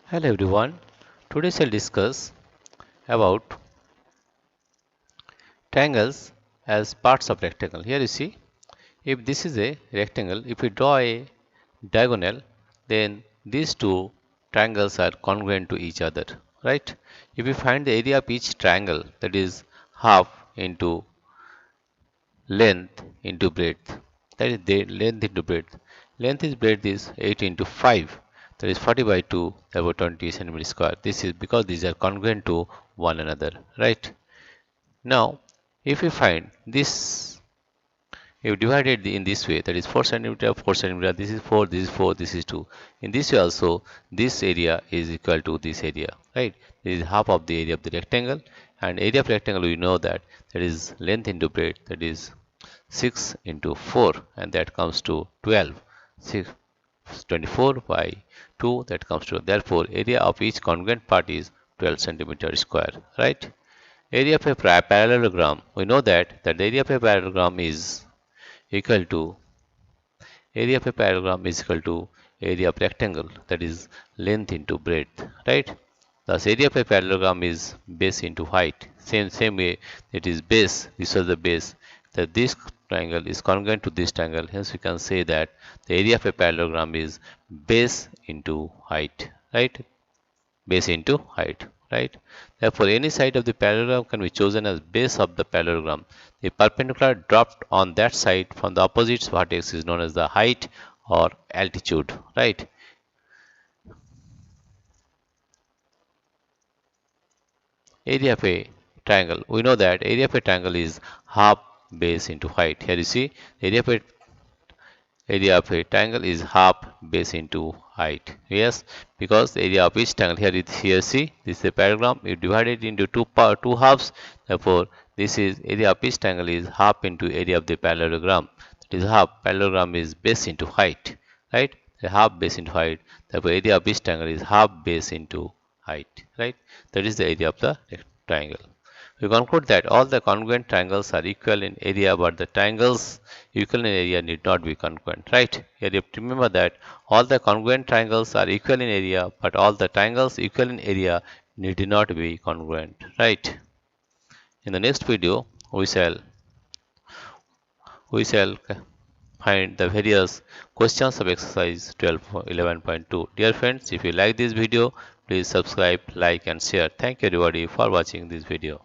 Hello everyone. Today I'll discuss about triangles as parts of rectangle. Here you see, if this is a rectangle, if we draw a diagonal, then these two triangles are congruent to each other, right? If we find the area of each triangle, that is half into length into breadth, that is the length into breadth. Length is breadth is 8 into 5, that is 40 by 2, therefore 20 centimeter square. This is because these are congruent to one another, right? Now, if we find this, if we divide it in this way, that is 4 centimeter, 4 centimeter, this is 4, this is 4, this is 2. In this way also, this area is equal to this area, right? This is half of the area of the rectangle, and area of rectangle we know that is length into breadth, that is 6 into 4, and that comes to 12. 6, 24 by 2, that comes to, therefore area of each congruent part is 12 centimeter square, right? Area of a parallelogram, we know that the area of a parallelogram is equal to area of rectangle, that is length into breadth, right? Thus area of a parallelogram is base into height. Same way it is base, this was the base, that this triangle is congruent to this triangle, hence we can say that the area of a parallelogram is base into height, right? Base into height, right? Therefore, any side of the parallelogram can be chosen as base of the parallelogram. The perpendicular dropped on that side from the opposite vertex is known as the height or altitude, right? Area of a triangle. We know that area of a triangle is half base into height. Here you see, area of a triangle is half base into height. Yes, because the area of each triangle, here see, this is a parallelogram, you divide it into two halves, therefore this is area of each triangle is half into area of the parallelogram, that is half, parallelogram is base into height, right? The half base into height, therefore area of each triangle is half base into height, right? That is the area of the triangle. We conclude that all the congruent triangles are equal in area, but the triangles equal in area need not be congruent, right? Here you have to remember that all the congruent triangles are equal in area, but all the triangles equal in area need not be congruent, right? In the next video, we shall find the various questions of exercise 12.11.2. Dear friends, if you like this video, please subscribe, like and share. Thank you everybody for watching this video.